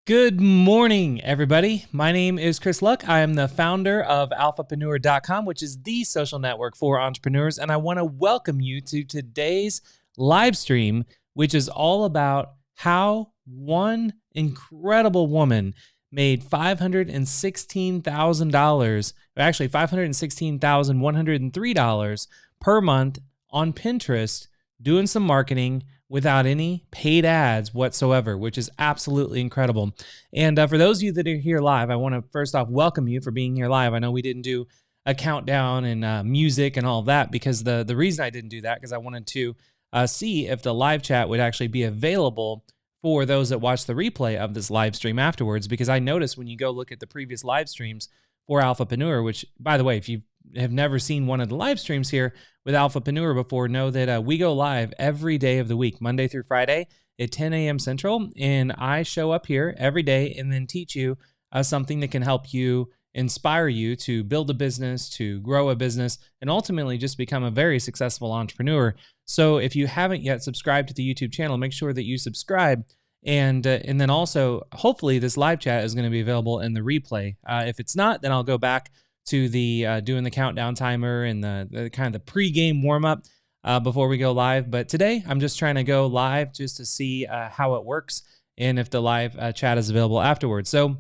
Good morning, everybody. My name is Chris Luck. I am the founder of Alphapreneur.com, which is the social network for entrepreneurs. And I want to welcome you to today's live stream, which is all about how one incredible woman made $516,000, actually $516,103 per month on Pinterest, doing some marketing without any paid ads whatsoever, which is absolutely incredible. And for those of you that are here live, I want to first off welcome you for being here live. I know we didn't do a countdown and music and all of that because the reason I didn't do that because I wanted to see if the live chat would actually be available for those that watch the replay of this live stream afterwards, because I noticed when you go look at the previous live streams for Alphapreneur, which, by the way, if you have never seen one of the live streams here with Alphapreneur before, know that we go live every day of the week, Monday through Friday at 10 a.m. Central, and I show up here every day and then teach you something that can help you, inspire you to build a business, to grow a business, and ultimately just become a very successful entrepreneur. So if you haven't yet subscribed to the YouTube channel, make sure that you subscribe. And then also, hopefully, this live chat is going to be available in the replay. If it's not, then I'll go back to the doing the countdown timer and the kind of the pre-game warm-up before we go live. But today, I'm just trying to go live just to see how it works and if the live chat is available afterwards. So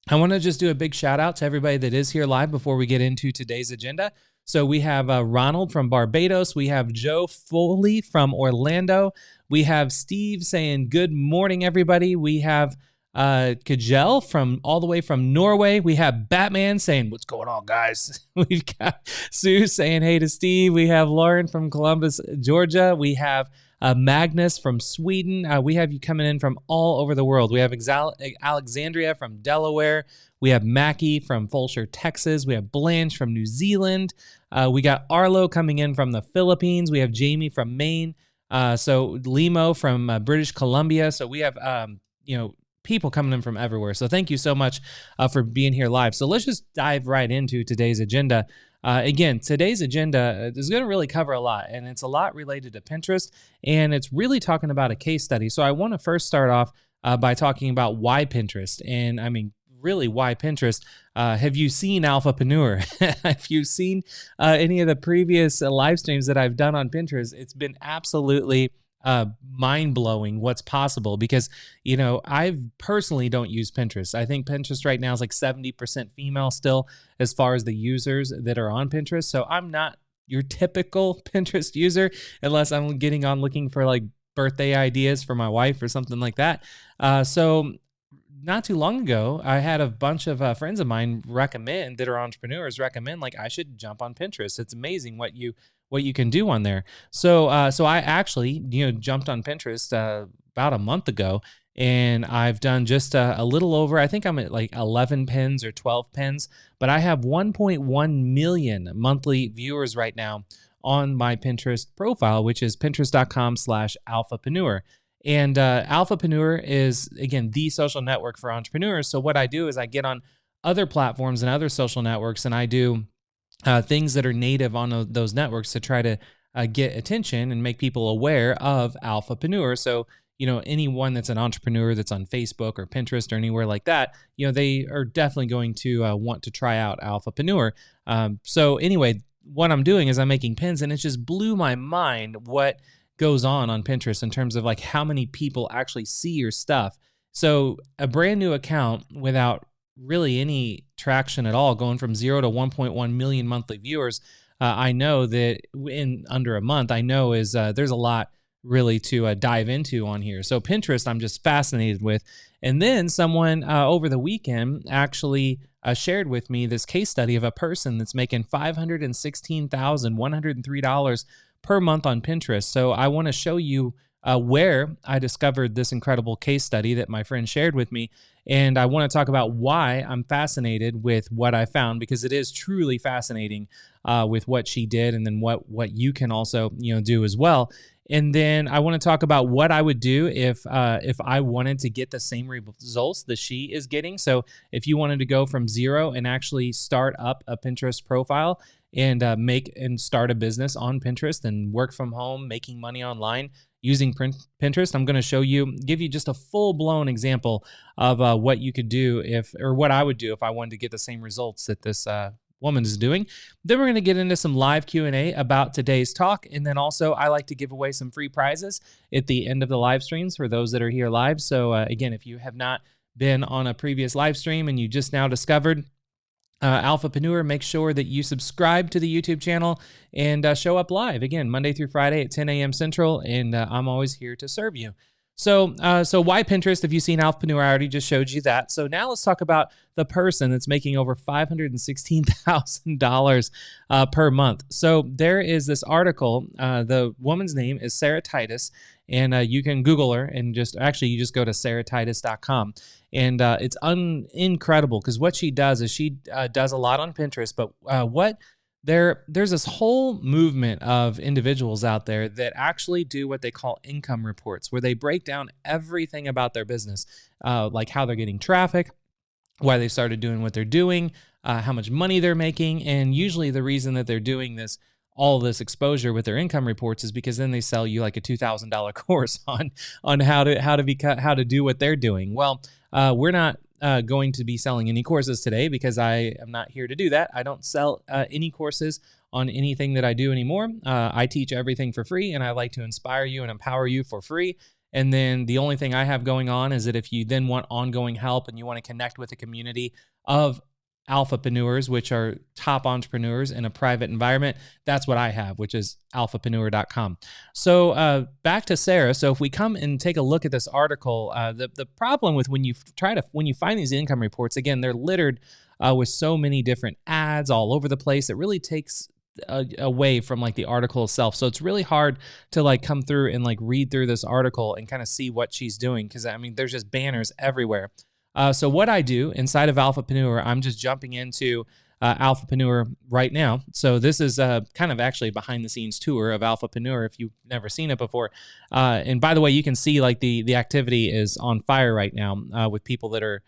I want to just do a big shout out to everybody that is here live before we get into today's agenda. So we have Ronald from Barbados. We have Joe Foley from Orlando. We have Steve saying, good morning, everybody. We have Kajel from all the way from Norway. We have Batman saying, what's going on, guys? We've got Sue saying, hey to Steve. We have Lauren from Columbus, Georgia. We have Magnus from Sweden. We have you coming in from all over the world. We have Alexandria from Delaware. We have Mackie from Fulshire, Texas. We have Blanche from New Zealand. We got Arlo coming in from the Philippines. We have Jamie from Maine. So Limo from British Columbia. So we have, people coming in from everywhere. So thank you so much for being here live. So let's just dive right into today's agenda. Again, today's agenda is going to really cover a lot, and it's a lot related to Pinterest, and it's really talking about a case study. So I want to first start off by talking about why Pinterest, and I mean, really, why Pinterest? Have you seen Alphapreneur? Have you seen any of the previous live streams that I've done on Pinterest? It's been absolutely mind-blowing what's possible because, I personally don't use Pinterest. I think Pinterest right now is like 70% female still as far as the users that are on Pinterest. So I'm not your typical Pinterest user unless I'm getting on looking for like birthday ideas for my wife or something like that. So not too long ago, I had a bunch of friends of mine recommend that are entrepreneurs recommend like I should jump on Pinterest. It's amazing what you can do on there. So I actually jumped on Pinterest about a month ago, and I've done just a little over. I think I'm at like 11 pins or 12 pins, but I have 1.1 million monthly viewers right now on my Pinterest profile, which is pinterest.com/alphapreneur. And Alphapreneur is, again, the social network for entrepreneurs. So what I do is I get on other platforms and other social networks, and I do things that are native on those networks to try to get attention and make people aware of Alphapreneur. So, anyone that's an entrepreneur that's on Facebook or Pinterest or anywhere like that, they are definitely going to want to try out Alphapreneur. So anyway, what I'm doing is I'm making pins, and it just blew my mind what goes on Pinterest in terms of like how many people actually see your stuff. So a brand new account without really any traction at all, going from 0 to 1.1 million monthly viewers, I know that in under a month, I know is there's a lot really to dive into on here. So Pinterest, I'm just fascinated with. And then someone over the weekend actually shared with me this case study of a person that's making $516,103 per month on Pinterest. So I want to show you where I discovered this incredible case study that my friend shared with me. And I want to talk about why I'm fascinated with what I found, because it is truly fascinating with what she did, and then what you can also do as well. And then I want to talk about what I would do if I wanted to get the same results that she is getting. So if you wanted to go from 0 and actually start up a Pinterest profile and make and start a business on Pinterest and work from home, making money online, using Pinterest. I'm going to show you, give you just a full-blown example of what you could do or what I would do if I wanted to get the same results that this woman is doing. Then we're going to get into some live Q&A about today's talk. And then also I like to give away some free prizes at the end of the live streams for those that are here live. So again, if you have not been on a previous live stream and you just now discovered Alphapreneur, make sure that you subscribe to the YouTube channel and show up live again Monday through Friday at 10 a.m. Central, and I'm always here to serve you. So why Pinterest? If you've seen Alphapreneur, I already just showed you that. So now let's talk about the person that's making over $516,000 per month. So there is this article. The woman's name is Sarah Titus, and you can Google her and you just go to sarahtitus.com. And it's incredible because what she does is she does a lot on Pinterest, but there's this whole movement of individuals out there that actually do what they call income reports, where they break down everything about their business, like how they're getting traffic, why they started doing what they're doing, how much money they're making. And usually the reason that they're doing all this exposure with their income reports is because then they sell you like a $2,000 course on how to do what they're doing. Well, we're not going to be selling any courses today because I am not here to do that. I don't sell any courses on anything that I do anymore. I teach everything for free, and I like to inspire you and empower you for free. And then the only thing I have going on is that if you then want ongoing help and you want to connect with a community of Alphapreneurs, which are top entrepreneurs in a private environment, that's what I have, which is alphapreneur.com. So back to Sarah. So if we come and take a look at this article, the problem with when you find these income reports, again, they're littered with so many different ads all over the place. It really takes away from like the article itself. So it's really hard to like come through and like read through this article and kind of see what she's doing, because I mean, there's just banners everywhere. So what I do inside of Alphapreneur, I'm just jumping into Alphapreneur right now. So this is kind of actually a behind the scenes tour of Alphapreneur if you've never seen it before. And by the way, you can see like the activity is on fire right now with people that are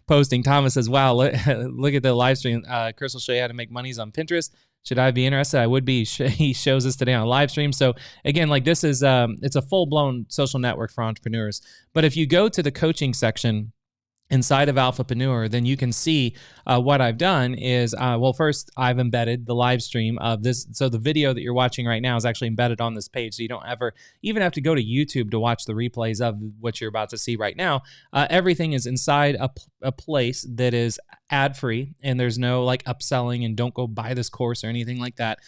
posting. Thomas says, wow, look at the live stream. Chris will show you how to make monies on Pinterest. Should I be interested? I would be. He shows us today on live stream. So again, like this is, it's a full blown social network for entrepreneurs. But if you go to the coaching section inside of Alphapreneur, then you can see what I've done is, well, first I've embedded the live stream of this. So the video that you're watching right now is actually embedded on this page. So you don't ever even have to go to YouTube to watch the replays of what you're about to see right now. Everything is inside a place that is ad-free, and there's no like upselling and don't go buy this course or anything like that.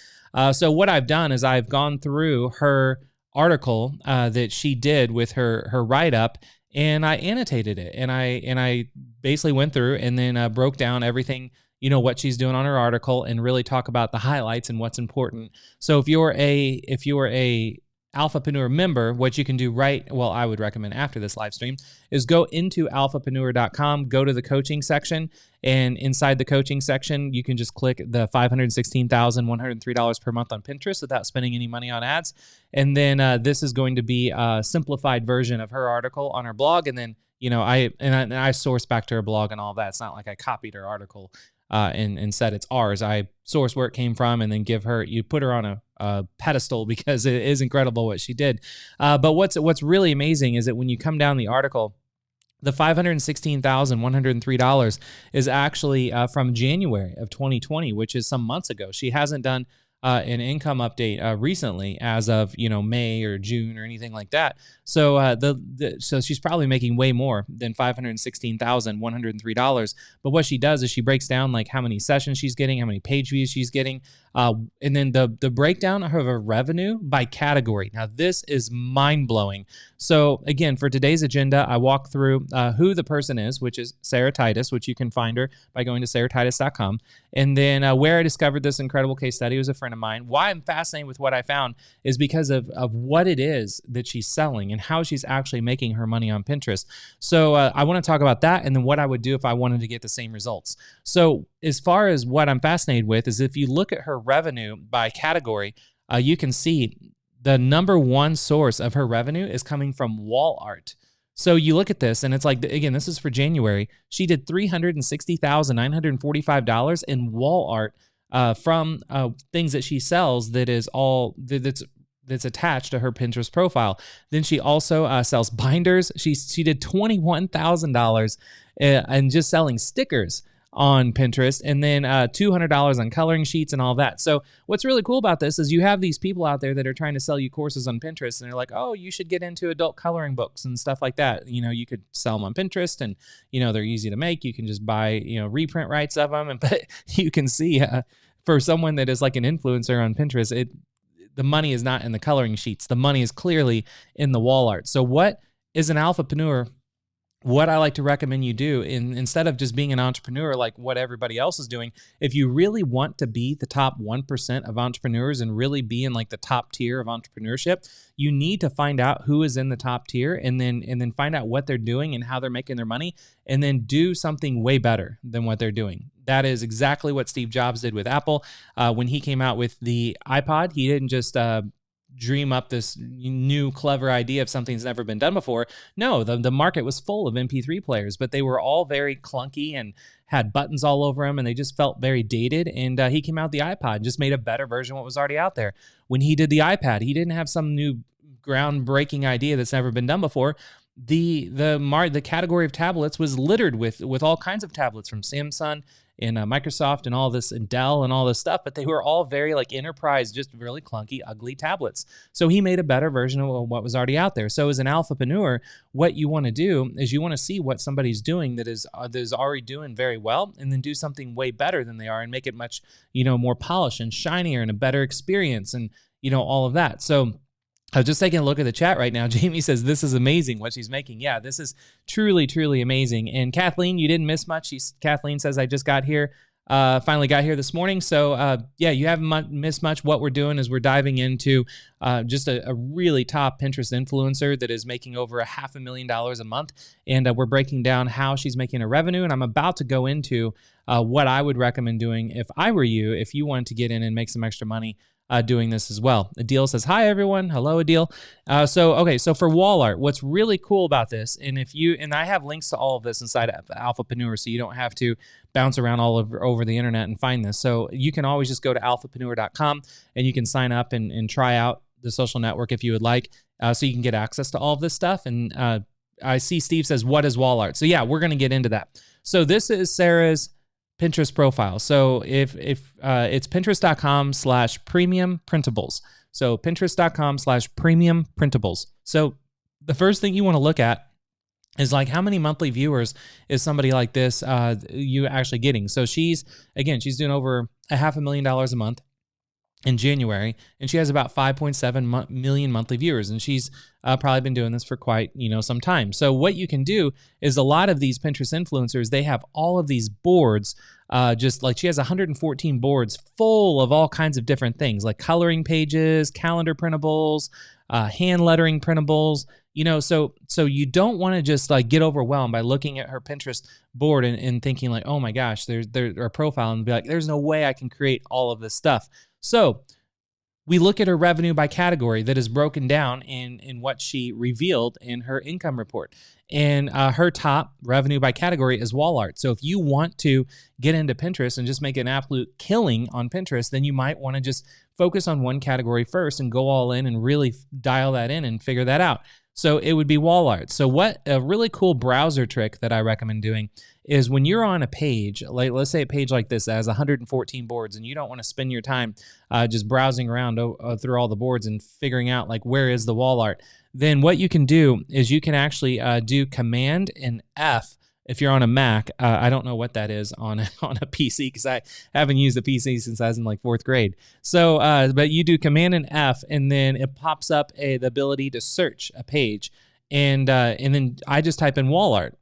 So what I've done is I've gone through her article that she did with her write-up, and I annotated it, and I basically went through and then broke down everything, what she's doing on her article, and really talk about the highlights and what's important. So if you're a Alphapreneur member, what you can do I would recommend after this live stream is go into alphapreneur.com, go to the coaching section, and inside the coaching section, you can just click the $516,103 per month on Pinterest without spending any money on ads. And then this is going to be a simplified version of her article on her blog. And then, I source back to her blog and all that. It's not like I copied her article and said it's ours. I source where it came from and then you put her on a pedestal because it is incredible what she did. But what's really amazing is that when you come down the article, the $516,103 is actually from January of 2020, which is some months ago. She hasn't done an income update recently as of May or June or anything like that. So so she's probably making way more than $516,103. But what she does is she breaks down like how many sessions she's getting, how many page views she's getting, and then the breakdown of her revenue by category. Now this is mind blowing. So again, for today's agenda, I walk through who the person is, which is Sarah Titus, which you can find her by going to sarahtitus.com. And then where I discovered this incredible case study was a friend of mine. Why I'm fascinated with what I found is because of what it is that she's selling and how she's actually making her money on Pinterest. So I want to talk about that and then what I would do if I wanted to get the same results. So as far as what I'm fascinated with is if you look at her revenue by category, you can see the number one source of her revenue is coming from wall art. So you look at this and it's like, again, this is for January. She did $360,945 in wall art from things that she sells that's that's attached to her Pinterest profile. Then she also sells binders. She did $21,000 and just selling stickers on Pinterest, and then $200 on coloring sheets and all that. So what's really cool about this is you have these people out there that are trying to sell you courses on Pinterest, and they're like, oh, you should get into adult coloring books and stuff like that. You could sell them on Pinterest, and they're easy to make. You can just buy reprint rights of them, but you can see for someone that is like an influencer on Pinterest, the money is not in the coloring sheets. The money is clearly in the wall art. So what is an alphapreneur? What I like to recommend you do, instead of just being an entrepreneur like what everybody else is doing, if you really want to be the top 1% of entrepreneurs and really be in like the top tier of entrepreneurship, you need to find out who is in the top tier, and then find out what they're doing and how they're making their money, and then do something way better than what they're doing. That is exactly what Steve Jobs did with Apple. When he came out with the iPod, he didn't just dream up this new clever idea of something that's never been done before. No, the market was full of MP3 players, but they were all very clunky and had buttons all over them, and they just felt very dated. And he came out with the iPod and just made a better version of what was already out there. When he did the iPad, he didn't have some new groundbreaking idea that's never been done before. The category of tablets was littered with all kinds of tablets from Samsung and Microsoft and all this, and Dell and all this stuff, but they were all very like enterprise, just really clunky, ugly tablets. So he made a better version of what was already out there. So as an alphapreneur, what you want to do is you want to see what somebody's doing that is already doing very well, and then do something way better than they are and make it much more polished and shinier and a better experience, and all of that. So I was just taking a look at the chat right now. Jamie says, this is amazing what she's making. Yeah, this is truly, truly amazing. And Kathleen, you didn't miss much. Kathleen says, I just got here, finally got here this morning. So yeah, you haven't missed much. What we're doing is we're diving into just a really top Pinterest influencer that is making over $500,000 a month. And we're breaking down how she's making her revenue. And I'm about to go into what I would recommend doing if I were you, if you wanted to get in and make some extra money doing this as well. Adil says, hi, everyone. Hello, Adil. So for wall art, what's really cool about this, and I have links to all of this inside of Alphapreneur, so you don't have to bounce around all over the internet and find this. So you can always just go to alphapreneur.com and you can sign up and try out the social network if you would like, so you can get access to all of this stuff. And I see Steve says, what is wall art? So yeah, we're going to get into that. So this is Sarah's Pinterest profile. So if it's pinterest.com/premium printables. So pinterest.com/premium printables. So the first thing you want to look at is like how many monthly viewers is somebody like this you actually getting. So she's doing over $500,000 a month in January, and she has about 5.7 million monthly viewers, and she's probably been doing this for quite some time. So what you can do is a lot of these Pinterest influencers, they have all of these boards, just like she has 114 boards full of all kinds of different things, like coloring pages, calendar printables, hand lettering printables. So you don't want to just like get overwhelmed by looking at her Pinterest board and thinking like, oh my gosh, there's her profile, and be like, there's no way I can create all of this stuff. So we look at her revenue by category that is broken down in what she revealed in her income report. And her top revenue by category is wall art. So if you want to get into Pinterest and just make an absolute killing on Pinterest, then you might want to just focus on one category first and go all in and really dial that in and figure that out. So it would be wall art. So what a really cool browser trick that I recommend doing is when you're on a page, like let's say a page like this that has 114 boards, and you don't want to spend your time just browsing around through all the boards and figuring out like where is the wall art, then what you can do is you can actually do Command and F. If you're on a Mac, I don't know what that is on a PC because I haven't used a PC since I was in like 4th grade. So, but you do Command and F, and then it pops up the ability to search a page, and then I just type in wall art,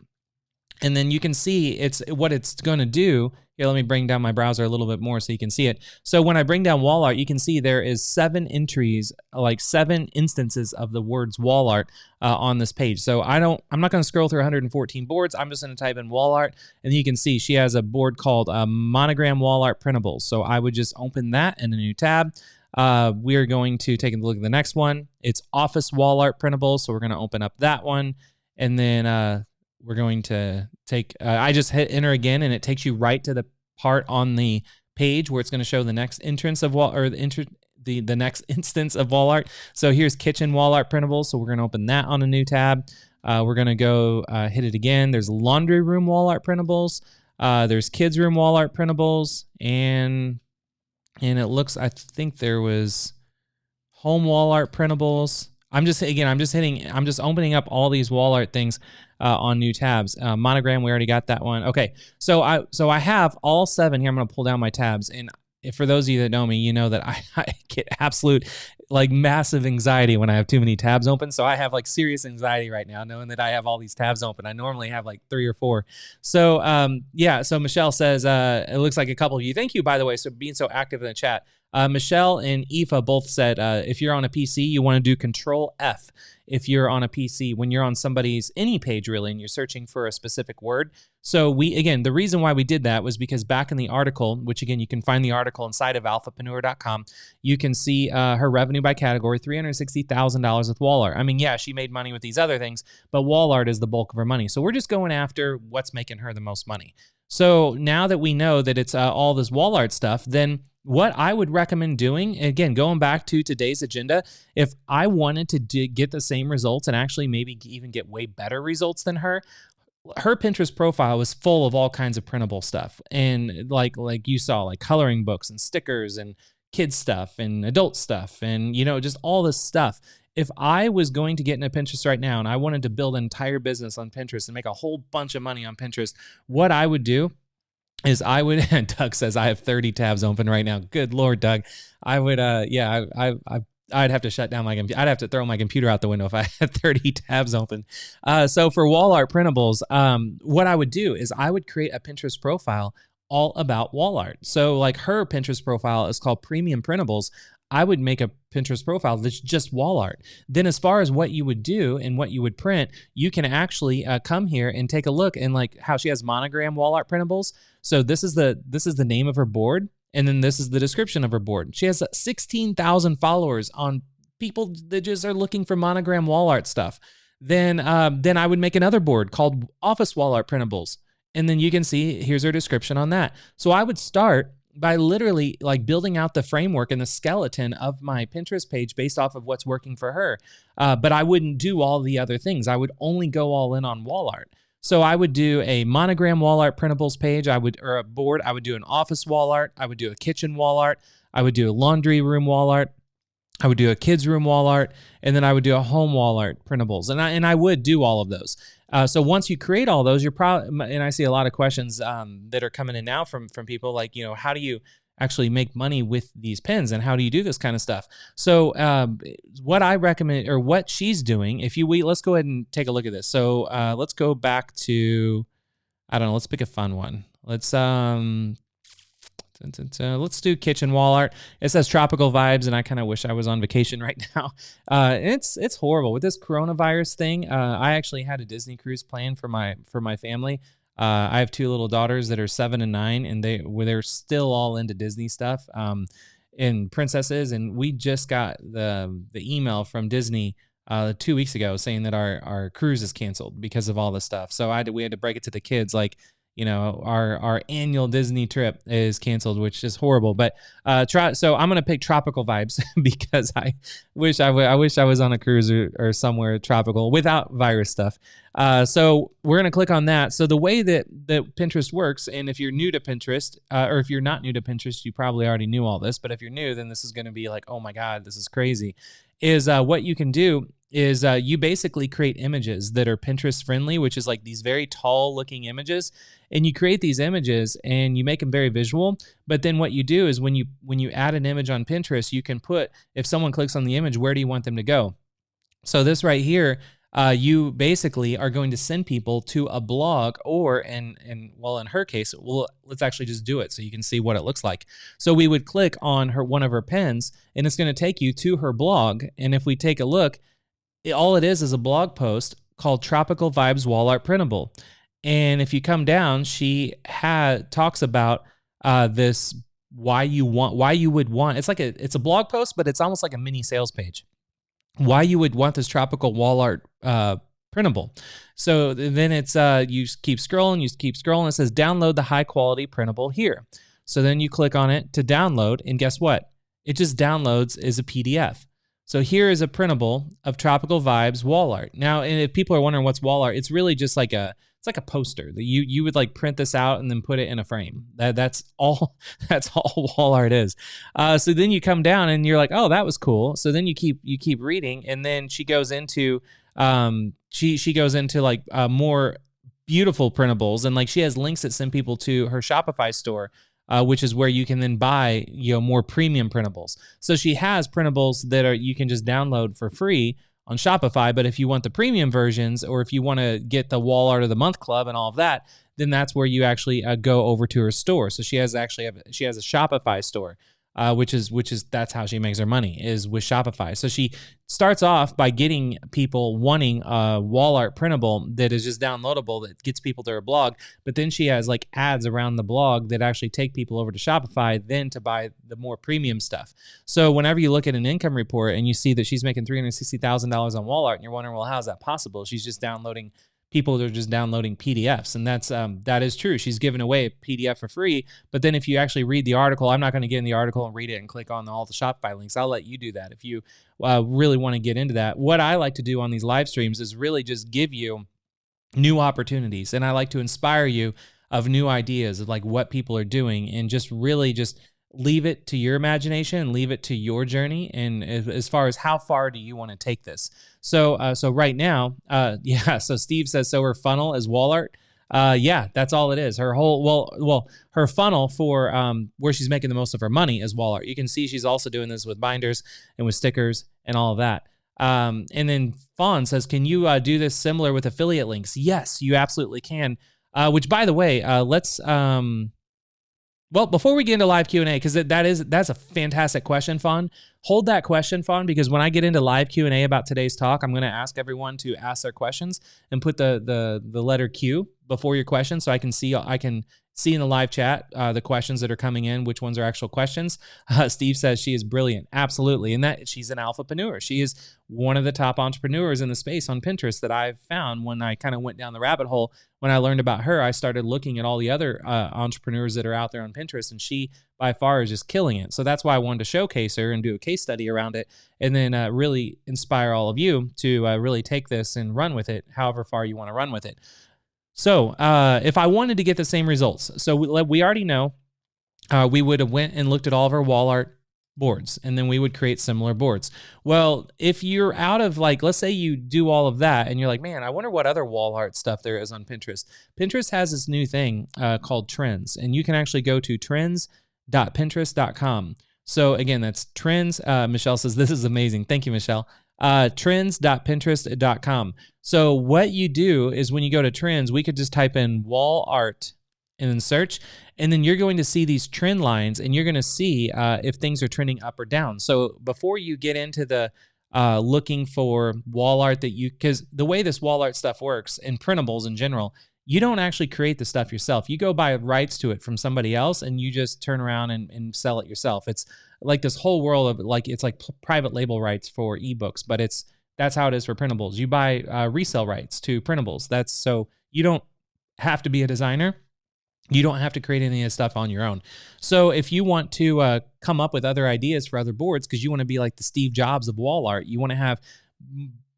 and then you can see what it's going to do. Here, let me bring down my browser a little bit more so you can see it. So when I bring down wall art, you can see there is 7 entries, like 7 instances of the words wall art on this page. So I'm not going to scroll through 114 boards. I'm just going to type in wall art, and you can see she has a board called Monogram Wall Art Printables. So I would just open that in a new tab. We are going to take a look at the next one. It's Office Wall Art Printables. So we're going to open up that one, and then we're going to take, I just hit enter again, and it takes you right to the part on the page where it's going to show the next entrance of wall, or the the next instance of wall art. So here's kitchen wall art printables. So we're going to open that on a new tab. We're going to go hit it again. There's laundry room wall art printables. There's kids room wall art printables, and it looks, I think there was home wall art printables. I'm just opening up all these wall art things on new tabs. Monogram, we already got that one. Okay, so I have all 7 here. I'm going to pull down my tabs, and for those of you that know me, you know that I get absolute, like, massive anxiety when I have too many tabs open. So I have, like, serious anxiety right now, knowing that I have all these tabs open. I normally have like 3 or 4. So yeah. So Michelle says, it looks like a couple of you. Thank you, by the way, for being so active in the chat. Michelle and Aoife both said, if you're on a PC, you want to do Control F. If you're on a PC, when you're on somebody's, any page really, and you're searching for a specific word. So the reason why we did that was because back in the article, which again, you can find the article inside of alphapreneur.com, you can see her revenue by category, $360,000 with wall art. I mean, yeah, she made money with these other things, but wall art is the bulk of her money. So we're just going after what's making her the most money. So now that we know that it's all this wall art stuff, then what I would recommend doing, again, going back to today's agenda, if I wanted to get the same results and actually maybe even get way better results than her Pinterest profile was full of all kinds of printable stuff. And like you saw, like coloring books and stickers and kids stuff and adult stuff and, just all this stuff. If I was going to get into Pinterest right now and I wanted to build an entire business on Pinterest and make a whole bunch of money on Pinterest, what I would do is and Doug says I have 30 tabs open right now. Good Lord, Doug. I would, I'd have to shut down my computer. I'd have to throw my computer out the window if I had 30 tabs open. So for wall art printables, what I would do is I would create a Pinterest profile all about wall art. So like her Pinterest profile is called Premium Printables. I would make a Pinterest profile that's just wall art. Then as far as what you would do and what you would print, you can actually come here and take a look, and like how she has monogram wall art printables. So this is the name of her board, and then this is the description of her board. She has 16,000 followers on people that just are looking for monogram wall art stuff. Then I would make another board called Office Wall Art Printables. And then you can see, here's her description on that. So I would start by literally like building out the framework and the skeleton of my Pinterest page based off of what's working for her. But I wouldn't do all the other things. I would only go all in on wall art. So I would do a monogram wall art printables page, or a board. I would do an office wall art. I would do a kitchen wall art. I would do a laundry room wall art. I would do a kids room wall art, and then I would do a home wall art printables. And I would do all of those. So once you create all those, you're probably, and I see a lot of questions that are coming in now from people like, how do you actually make money with these pens, and how do you do this kind of stuff? So what I recommend, or what she's doing, let's go ahead and take a look at this. So let's go back to, I don't know, let's pick a fun one. Let's do kitchen wall art. It says tropical vibes, and I kind of wish I was on vacation right now. It's horrible with this coronavirus thing. I actually had a Disney cruise planned for my family. I have 2 little daughters that are 7 and 9, and they're still all into Disney stuff and princesses. And we just got the email from Disney 2 weeks ago saying that our cruise is canceled because of all this stuff. So we had to break it to the kids, like, our annual Disney trip is canceled, which is horrible. But so I'm gonna pick tropical vibes because I wish I was on a cruise or somewhere tropical without virus stuff. So we're gonna click on that. So the way that Pinterest works, and if you're new to Pinterest, or if you're not new to Pinterest, you probably already knew all this. But if you're new, then this is gonna be like, oh my God, this is crazy. Is what you can do is you basically create images that are Pinterest friendly, which is like these very tall looking images. And you create these images and you make them very visual. But then what you do is when you add an image on Pinterest, you can put, if someone clicks on the image, where do you want them to go? So this right here, you basically are going to send people to a blog, or in her case, let's actually just do it so you can see what it looks like. So we would click on one of her pens, and it's going to take you to her blog. And if we take a look, all it is a blog post called Tropical Vibes Wall Art Printable. And if you come down, she talks about this, why you would want. It's a blog post, but it's almost like a mini sales page. Why you would want this tropical wall art printable. So then it's you keep scrolling. It says download the high quality printable here. So then you click on it to download, and guess what? It just downloads as a PDF. So here is a printable of Tropical Vibes wall art. Now, and if people are wondering what's wall art, it's really just like a poster that you would like print this out and then put it in a frame. That's all that's all wall art is. So then you come down and you're like, oh, that was cool. So then you keep reading, and then she goes into she goes into like more beautiful printables, and like she has links that send people to her Shopify store, which is where you can then buy more premium printables. So she has printables that you can just download for free on Shopify, but if you want the premium versions, or if you want to get the Wall Art of the Month Club and all of that, then that's where you actually go over to her store. So she has a Shopify store. Which is that's how she makes her money, is with Shopify. So she starts off by getting people wanting a wall art printable that is just downloadable, that gets people to her blog. But then she has like ads around the blog that actually take people over to Shopify then to buy the more premium stuff. So whenever you look at an income report and you see that she's making $360,000 on wall art, and you're wondering, well, how's that possible? She's just downloading people that are just downloading PDFs. And that is true. She's giving away a PDF for free. But then if you actually read the article, I'm not going to get in the article and read it and click on all the Shopify links. I'll let you do that if you really want to get into that. What I like to do on these live streams is really just give you new opportunities. And I like to inspire you of new ideas of like what people are doing, and just really just leave it to your imagination and leave it to your journey. And as far as how far do you want to take this? So right now, so Steve says, so her funnel is wall art. Yeah, that's all it is. Her whole, her funnel for where she's making the most of her money is wall art. You can see she's also doing this with binders and with stickers and all of that. And then Fawn says, can you do this similar with affiliate links? Yes, you absolutely can. Which, by the way, let's... Well, before we get into live Q&A, because that's a fantastic question, Fawn. Hold that question, Fawn, because when I get into live Q&A about today's talk, I'm going to ask everyone to ask their questions and put the letter Q before your question, so I can see in the live chat the questions that are coming in, which ones are actual questions. Steve says she is brilliant. Absolutely. And that she's an Alphapreneur. She is one of the top entrepreneurs in the space on Pinterest that I've found. When I kind of went down the rabbit hole, when I learned about her, I started looking at all the other entrepreneurs that are out there on Pinterest, and she by far is just killing it. So that's why I wanted to showcase her and do a case study around it, and then really inspire all of you to really take this and run with it however far you want to run with it. So if I wanted to get the same results, so we already know we would have went and looked at all of our wall art boards, and then we would create similar boards. Well, if you're out of, like, let's say you do all of that and you're like, man, I wonder what other wall art stuff there is on Pinterest. Pinterest has this new thing called Trends, and you can actually go to trends.pinterest.com. So again, that's trends. Michelle says, this is amazing. Thank you, Michelle. Trends.pinterest.com. So what you do is when you go to trends, we could just type in wall art and then search, and then you're going to see these trend lines, and you're going to see if things are trending up or down. So before you get into the looking for wall art because the way this wall art stuff works, and printables in general, you don't actually create the stuff yourself. You go buy rights to it from somebody else, and you just turn around and sell it yourself. It's like this whole world of it's like private label rights for ebooks, but that's how it is for printables. You buy resale rights to printables. So you don't have to be a designer. You don't have to create any of this stuff on your own. So if you want to come up with other ideas for other boards, because you want to be like the Steve Jobs of wall art, you want to have...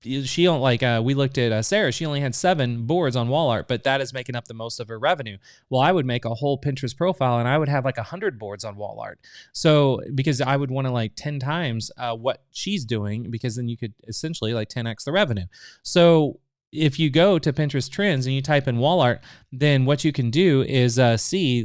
She don't we looked at Sarah. She only had 7 boards on wall art, but that is making up the most of her revenue. Well, I would make a whole Pinterest profile, and I would have like 100 boards on wall art. So because I would want to 10 times what she's doing, because then you could essentially 10x the revenue. So if you go to Pinterest Trends and you type in wall art, then what you can do is see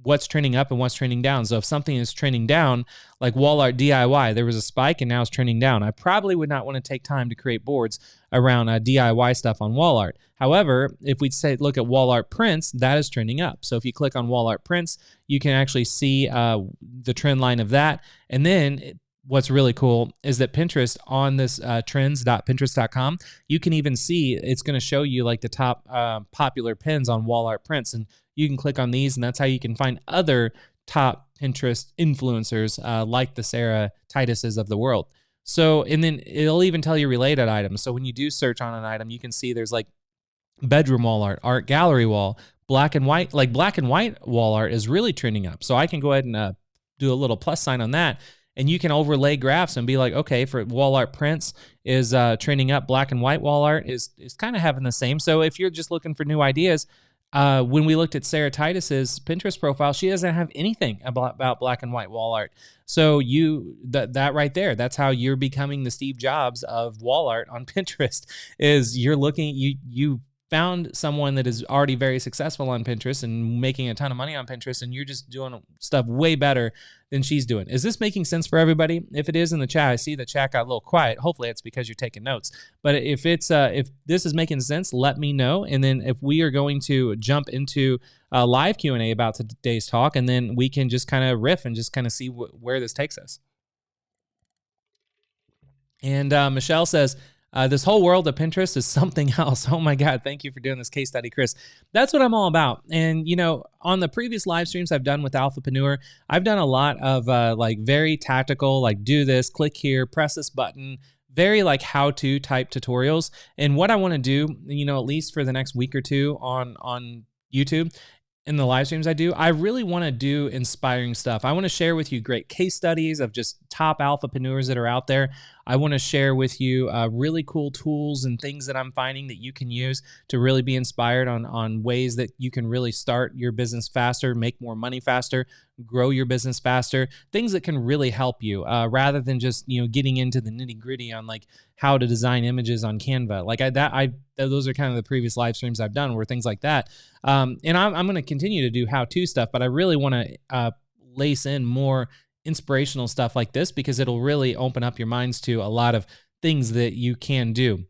what's trending up and what's trending down. So if something is trending down, like wall art DIY, there was a spike and now it's trending down. I probably would not want to take time to create boards around DIY stuff on wall art. However, if we look at wall art prints, that is trending up. So if you click on wall art prints, you can actually see the trend line of that. And then what's really cool is that Pinterest, on this trends.pinterest.com, you can even see it's going to show you the top popular pins on wall art prints, and you can click on these, and that's how you can find other top Pinterest influencers like the Sarah Tituses of the world. So, and then it'll even tell you related items. So when you do search on an item, you can see there's bedroom wall art gallery wall, black and white. Black and white wall art is really trending up. So I can go ahead and do a little plus sign on that. And you can overlay graphs and be like, okay, for wall art prints is trending up. Black and white wall art is kind of having the same. So if you're just looking for new ideas, when we looked at Sarah Titus's Pinterest profile, she doesn't have anything about black and white wall art. So that right there, that's how you're becoming the Steve Jobs of wall art on Pinterest. Is you're looking, you found someone that is already very successful on Pinterest and making a ton of money on Pinterest, and you're just doing stuff way better than she's doing. Is this making sense for everybody? If it is in the chat, I see the chat got a little quiet. Hopefully it's because you're taking notes. But if this is making sense, let me know. And then if we are going to jump into a live Q&A about today's talk, and then we can just kind of riff and just kind of see where this takes us. And Michelle says, this whole world of Pinterest is something else. Oh my God. Thank you for doing this case study, Chris. That's what I'm all about. And, on the previous live streams I've done with Alphapreneur, I've done a lot of like very tactical, like do this, click here, press this button, very like how-to type tutorials. And what I want to do, at least for the next week or two on YouTube, in the live streams I do, I really want to do inspiring stuff. I want to share with you great case studies of just top alphapreneurs that are out there. I want to share with you really cool tools and things that I'm finding that you can use to really be inspired on ways that you can really start your business faster, make more money faster, grow your business faster, things that can really help you rather than just, getting into the nitty gritty on like how to design images on Canva. Like those are kind of the previous live streams I've done were things like that. And I'm going to continue to do how-to stuff, but I really want to lace in more inspirational stuff like this because it'll really open up your minds to a lot of things that you can do.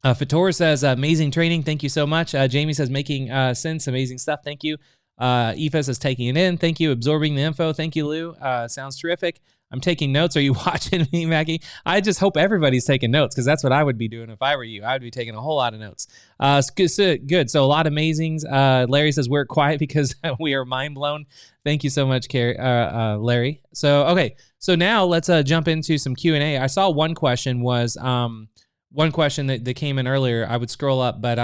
Fator says, amazing training. Thank you so much. Jamie says, making sense. Amazing stuff. Thank you. Aoife says, taking it in. Thank you. Absorbing the info. Thank you, Lou. Sounds terrific. I'm taking notes. Are you watching me, Maggie? I just hope everybody's taking notes because that's what I would be doing if I were you. I would be taking a whole lot of notes. Good. So a lot of amazings. Larry says we're quiet because we are mind blown. Thank you so much, Larry. So, okay. So now let's jump into some Q&A. I saw one question was one question that came in earlier. I would scroll up, but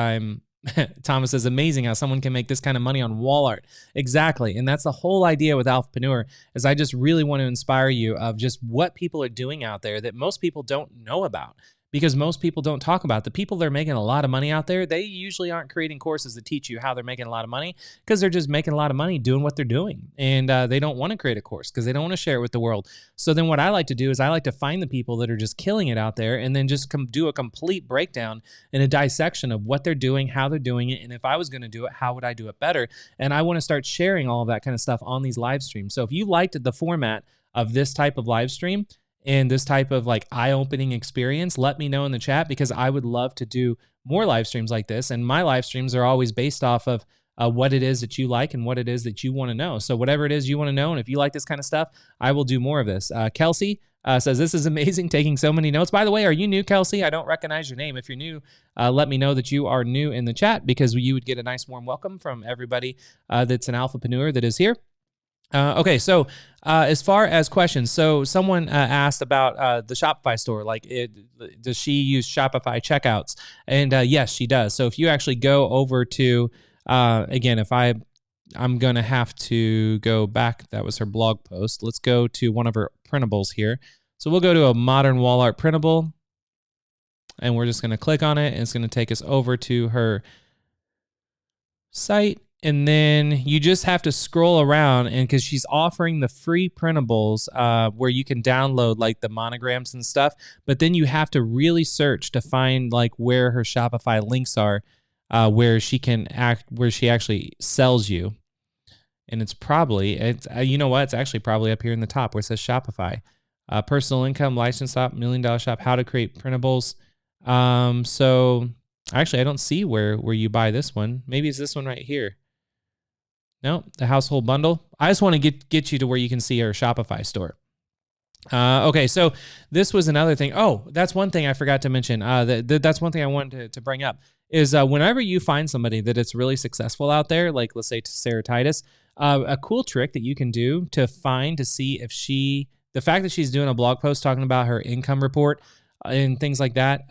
Thomas says, amazing how someone can make this kind of money on wall art. Exactly. And that's the whole idea with Alphapreneur is I just really want to inspire you of just what people are doing out there that most people don't know about. Because most people don't talk about the people that are making a lot of money out there. They usually aren't creating courses that teach you how they're making a lot of money because they're just making a lot of money doing what they're doing. And they don't want to create a course because they don't want to share it with the world. So then what I like to do is I like to find the people that are just killing it out there and then just do a complete breakdown and a dissection of what they're doing, how they're doing it. And if I was going to do it, how would I do it better? And I want to start sharing all of that kind of stuff on these live streams. So if you liked the format of this type of live stream, and this type of like eye-opening experience, let me know in the chat because I would love to do more live streams like this. And my live streams are always based off of what it is that you like and what it is that you want to know. So whatever it is you want to know, and if you like this kind of stuff, I will do more of this. Kelsey says, this is amazing, taking so many notes. By the way, are you new, Kelsey? I don't recognize your name. If you're new, let me know that you are new in the chat because you would get a nice warm welcome from everybody that's an Alphapreneur that is here. Okay, so as far as questions, so someone asked about the Shopify store, like does she use Shopify checkouts? And yes, she does. So if you actually go over to, again, I'm going to have to go back. That was her blog post. Let's go to one of her printables here. So we'll go to a modern wall art printable, and we're just going to click on it, and it's going to take us over to her site. And then you just have to scroll around, and because she's offering the free printables where you can download like the monograms and stuff, but then you have to really search to find like where her Shopify links are, where she actually sells you. And it's you know what? It's actually probably up here in the top where it says Shopify, personal income, license shop, $1 million shop, how to create printables. So actually, I don't see where you buy this one. Maybe it's this one right here. No, the household bundle. I just want to get you to where you can see our Shopify store. Okay, so this was another thing. Oh, that's one thing I forgot to mention. That's one thing I wanted to bring up is whenever you find somebody that it's really successful out there, like let's say Sarah Titus, a cool trick that you can do to see if the fact that she's doing a blog post talking about her income report, and things like that,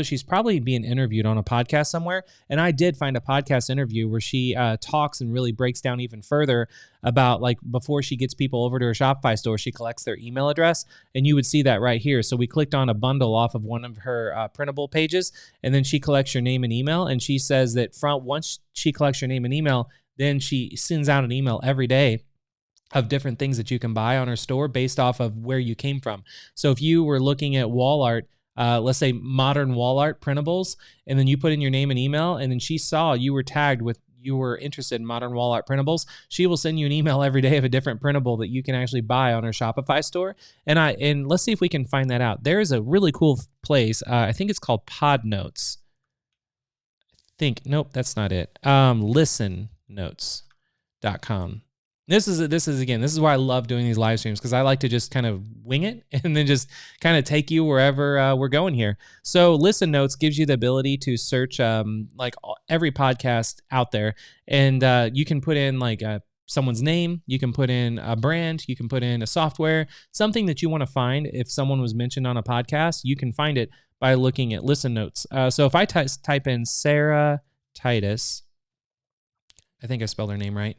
she's probably being interviewed on a podcast somewhere. And I did find a podcast interview where she talks and really breaks down even further about, like, before she gets people over to her Shopify store, she collects their email address, and you would see that right here. So we clicked on a bundle off of one of her printable pages, and then she collects your name and email. And she says that once she collects your name and email, then she sends out an email every day of different things that you can buy on her store based off of where you came from. So if you were looking at wall art, let's say modern wall art printables, and then you put in your name and email, and then she saw you were tagged with, you were interested in modern wall art printables, she will send you an email every day of a different printable that you can actually buy on her Shopify store. And let's see if we can find that out. There is a really cool place. I think it's called Pod Notes. Nope, that's not it. ListenNotes.com. This is why I love doing these live streams, because I like to just kind of wing it and then just kind of take you wherever we're going here. So Listen Notes gives you the ability to search like every podcast out there, and you can put in like someone's name, you can put in a brand, you can put in a software, something that you want to find. If someone was mentioned on a podcast, you can find it by looking at Listen Notes. So if I type in Sarah Titus, I think I spelled her name right,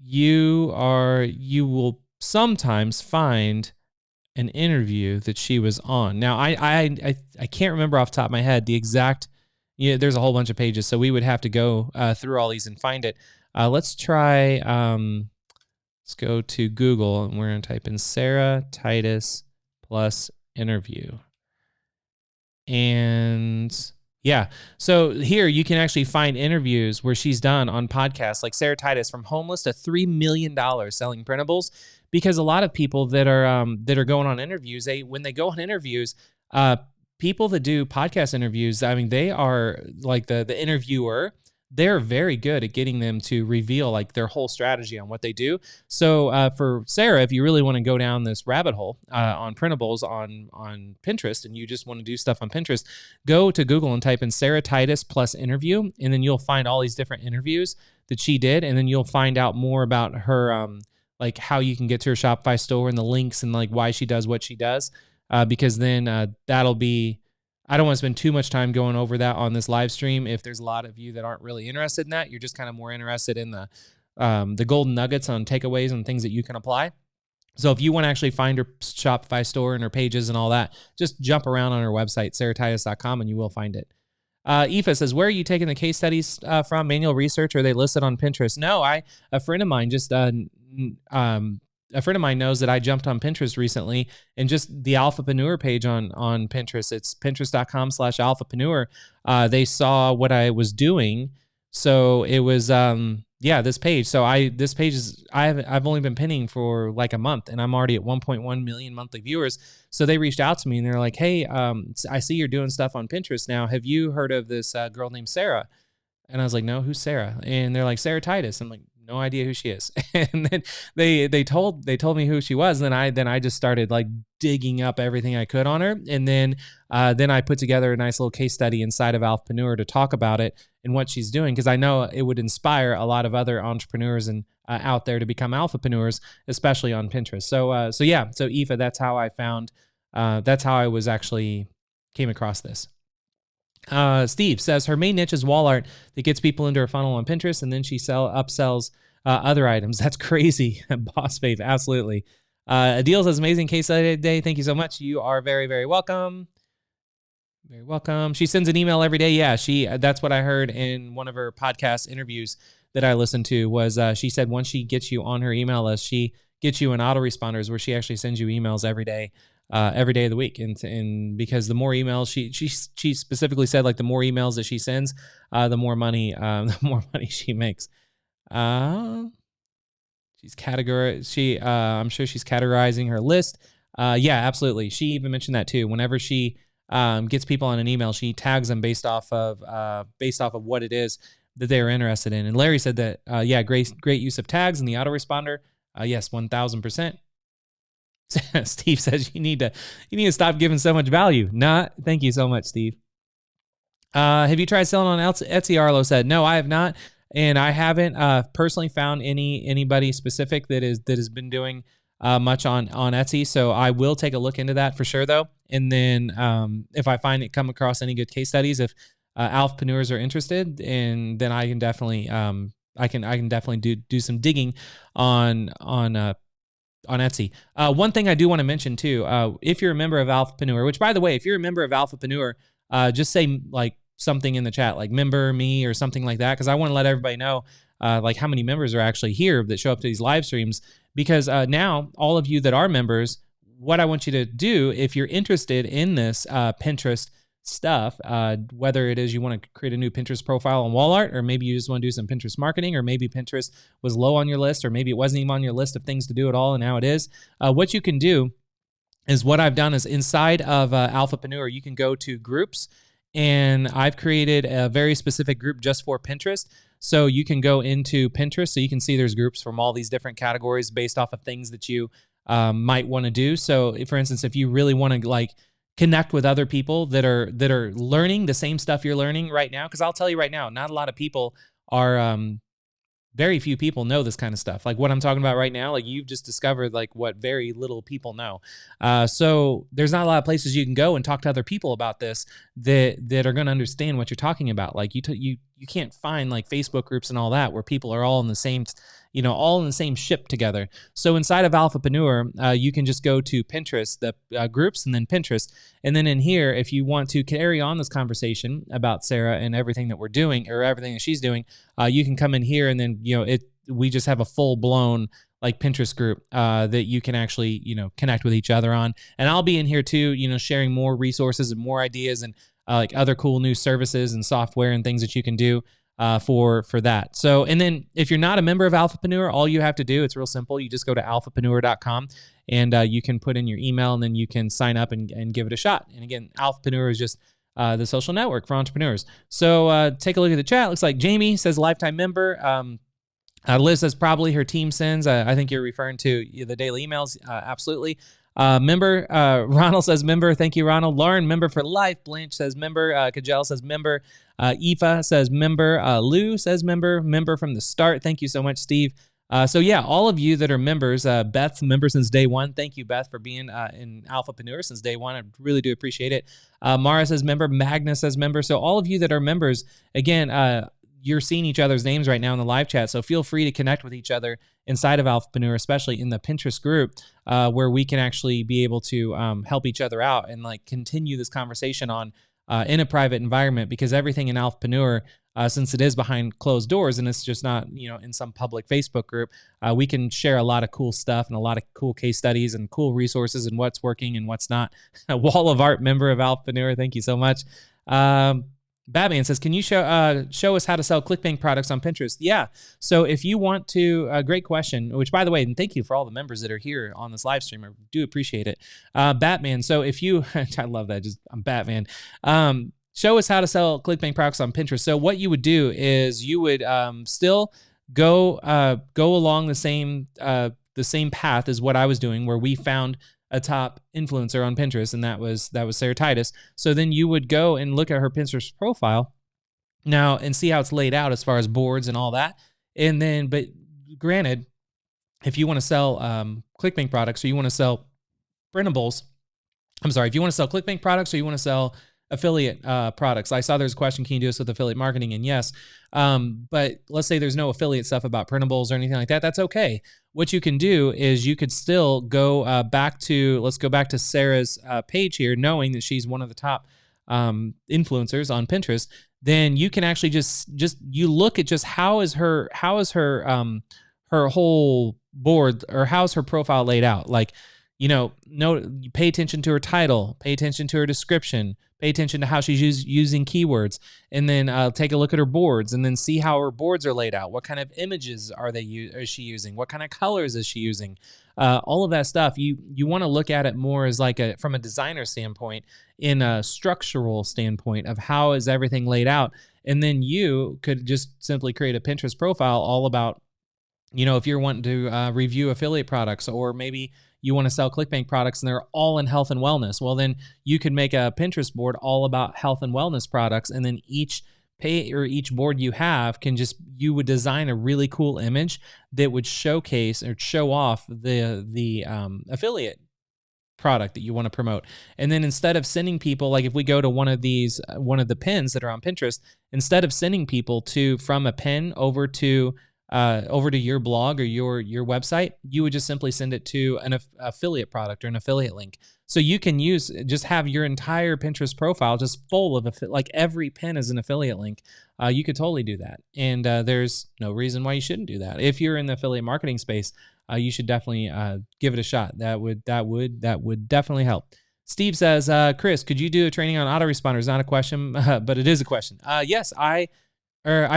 you will sometimes find an interview that she was on. Now, I can't remember off the top of my head the exact, there's a whole bunch of pages, so we would have to go through all these and find it. Let's try, let's go to Google, and we're going to type in Sarah Titus plus interview. And yeah, so here you can actually find interviews where she's done on podcasts, like Sarah Titus, from homeless to $3 million selling printables. Because a lot of people that are going on interviews, when they go on interviews, people that do podcast interviews, I mean, they are like the interviewer. They're very good at getting them to reveal like their whole strategy on what they do. So for Sarah, if you really want to go down this rabbit hole on printables on Pinterest, and you just want to do stuff on Pinterest, go to Google and type in Sarah Titus plus interview, and then you'll find all these different interviews that she did, and then you'll find out more about her, like how you can get to her Shopify store and the links and like why she does what she does, because then that'll be, I don't want to spend too much time going over that on this live stream. If there's a lot of you that aren't really interested in that, you're just kind of more interested in the golden nuggets on takeaways and things that you can apply. So if you want to actually find her Shopify store and her pages and all that, just jump around on her website, sarahtitus.com, and you will find it. Aoife says, where are you taking the case studies from? Manual research? Or are they listed on Pinterest? No, a friend of mine just a friend of mine knows that I jumped on Pinterest recently, and just the Alphapreneur page on Pinterest, it's pinterest.com/Alphapreneur. They saw what I was doing. So it was, this page. So I've only been pinning for like a month, and I'm already at 1.1 million monthly viewers. So they reached out to me and they're like, hey, I see you're doing stuff on Pinterest now. Have you heard of this girl named Sarah? And I was like, no, who's Sarah? And they're like, Sarah Titus. I'm like, no idea who she is. And then they told me who she was. And then I just started like digging up everything I could on her. And then I put together a nice little case study inside of Alphapreneur to talk about it and what she's doing, because I know it would inspire a lot of other entrepreneurs and out there to become Alphapreneurs, especially on Pinterest. So Aoife, that's how I found. That's how I was actually came across this. Steve says her main niche is wall art that gets people into her funnel on Pinterest, and then she upsells other items. That's crazy. Boss babe, absolutely. Adil says amazing case study today. Thank you so much. You are very, very welcome. Very welcome. She sends an email every day. Yeah, that's what I heard in one of her podcast interviews that I listened to, was she said once she gets you on her email list, she gets you an autoresponders where she actually sends you emails every day of the week. And because the more emails she specifically said, like the more emails that she sends, the more money she makes. I'm sure she's categorizing her list. Yeah, absolutely. She even mentioned that too. Whenever she gets people on an email, she tags them based off of what it is that they're interested in. And Larry said that, great use of tags in the autoresponder. Yes, 1000%. Steve says you need to stop giving so much value. Thank you so much, Steve. Have you tried selling on Etsy? Arlo said, no, I have not. And I haven't personally found anybody specific that has been doing much on Etsy. So I will take a look into that for sure, though. And then if I find it come across any good case studies, if Alphapreneurs are interested, and then I can definitely I can definitely do some digging on Etsy. One thing I do want to mention too, if you're a member of Alphapreneur, which by the way, if you're a member of Alphapreneur, just say like something in the chat, like member me or something like that, because I want to let everybody know like how many members are actually here that show up to these live streams. Because now all of you that are members, what I want you to do, if you're interested in this Pinterest stuff, whether it is you want to create a new Pinterest profile on wall art, or maybe you just want to do some Pinterest marketing, or maybe Pinterest was low on your list, or maybe it wasn't even on your list of things to do at all, and now it is. What you can do is, what I've done is inside of Alphapreneur, you can go to groups, and I've created a very specific group just for Pinterest. So you can go into Pinterest, so you can see there's groups from all these different categories based off of things that you might want to do. So for instance, if you really want to like connect with other people that are learning the same stuff you're learning right now, because I'll tell you right now, not a lot of people are very few people know this kind of stuff. Like what I'm talking about right now, like you've just discovered like what very little people know. So there's not a lot of places you can go and talk to other people about this that are going to understand what you're talking about. Like you can't find like Facebook groups and all that where people are all in the same, all in the same ship together. So inside of Alphapreneur, you can just go to Pinterest, the groups, and then Pinterest. And then in here, if you want to carry on this conversation about Sarah and everything that we're doing, or everything that she's doing, you can come in here, and then, we just have a full blown like Pinterest group that you can actually, connect with each other on. And I'll be in here too, sharing more resources and more ideas, and like other cool new services and software and things that you can do for that. So, and then if you're not a member of Alphapreneur, all you have to do, it's real simple. You just go to alphapreneur.com, and you can put in your email, and then you can sign up and give it a shot. And again, Alphapreneur is just the social network for entrepreneurs. So take a look at the chat. Looks like Jamie says lifetime member. Liz says probably her team sends. I think you're referring to the daily emails. Absolutely. Member, Ronald says member. Thank you, Ronald. Lauren, member for life. Blanche says member. Kajel says member. Aoife says member. Lou says member from the start. Thank you so much, Steve. So yeah, all of you that are members, Beth's a member since day one. Thank you, Beth, for being in Alphapreneur since day one. I really do appreciate it. Mara says member. Magnus says member. So all of you that are members, again, you're seeing each other's names right now in the live chat. So feel free to connect with each other inside of Alphapreneur, especially in the Pinterest group, where we can actually be able to help each other out and like continue this conversation on in a private environment, because everything in Alphapreneur, since it is behind closed doors and it's just not, in some public Facebook group, we can share a lot of cool stuff and a lot of cool case studies and cool resources and what's working and what's not. A Wall of Art member of Alphapreneur. Thank you so much. Batman says, can you show us how to sell ClickBank products on Pinterest? Yeah. So if you want to, great question, which by the way, and thank you for all the members that are here on this live stream. I do appreciate it. Batman. So if you, I love that. I'm Batman. Show us how to sell ClickBank products on Pinterest. So what you would do is you would still go along the same path as what I was doing, where we found a top influencer on Pinterest, and that was Sarah Titus. So then you would go and look at her Pinterest profile now and see how it's laid out as far as boards and all that. And then, but granted, if you want to sell ClickBank products, or you want to sell printables, if you want to sell ClickBank products, or you want to sell affiliate products. I saw there's a question, can you do this with affiliate marketing? And yes, but let's say there's no affiliate stuff about printables or anything like that. That's okay. What you can do is you could still go let's go back to Sarah's page here, knowing that she's one of the top influencers on Pinterest. Then you can actually just you look at just how is her whole board, or how's her profile laid out. Like, pay attention to her title, pay attention to her description, pay attention to how she's using keywords, and then take a look at her boards, and then see how her boards are laid out. What kind of images is she using? What kind of colors is she using? All of that stuff. You want to look at it more as like from a designer standpoint, in a structural standpoint of how is everything laid out. And then you could just simply create a Pinterest profile all about, if you're wanting to review affiliate products, or maybe you want to sell ClickBank products and they're all in health and wellness. Well, then you could make a Pinterest board all about health and wellness products, and then each or each board you have you would design a really cool image that would showcase or show off the affiliate product that you want to promote. And then instead of sending people, like if we go to one of the pins that are on Pinterest, instead of sending people from a pin over to your blog or your website, you would just simply send it to an affiliate product or an affiliate link. So you can just have your entire Pinterest profile just full of like every pin is an affiliate link. You could totally do that. And there's no reason why you shouldn't do that. If you're in the affiliate marketing space, you should definitely give it a shot. That would definitely help. Steve says, Chris, could you do a training on autoresponders? Not a question, but it is a question. Yes, I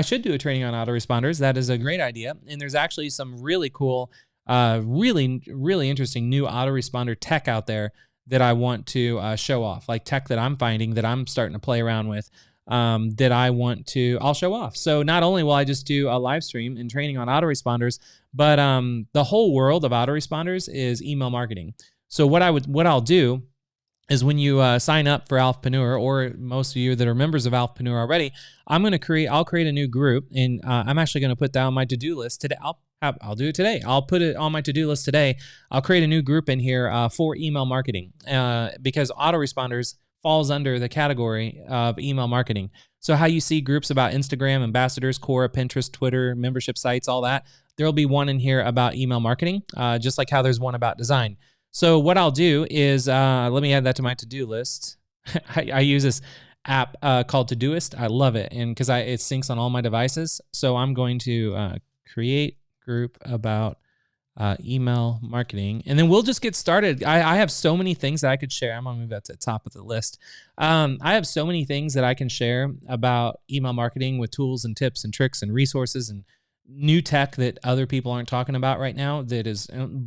should do a training on autoresponders. That is a great idea. And there's actually some really cool, really, really interesting new autoresponder tech out there that I want to show off, like tech that I'm finding that I'm starting to play around with that I'll show off. So not only will I just do a live stream and training on autoresponders, but the whole world of autoresponders is email marketing. So what I'll do is when you sign up for Alphapreneur, or most of you that are members of Alphapreneur already, I'll create a new group, and I'm actually going to put that on my to-do list today. I'll do it today. I'll put it on my to-do list today. I'll create a new group in here for email marketing because autoresponders falls under the category of email marketing. So how you see groups about Instagram, ambassadors, Quora, Pinterest, Twitter, membership sites, all that, there'll be one in here about email marketing, just like how there's one about design. So what I'll do is, let me add that to my to-do list. I use this app called Todoist. I love it, and because it syncs on all my devices. So I'm going to create group about email marketing, and then we'll just get started. I have so many things that I could share. I'm gonna move that to the top of the list. I have so many things that I can share about email marketing with tools and tips and tricks and resources and new tech that other people aren't talking about right now that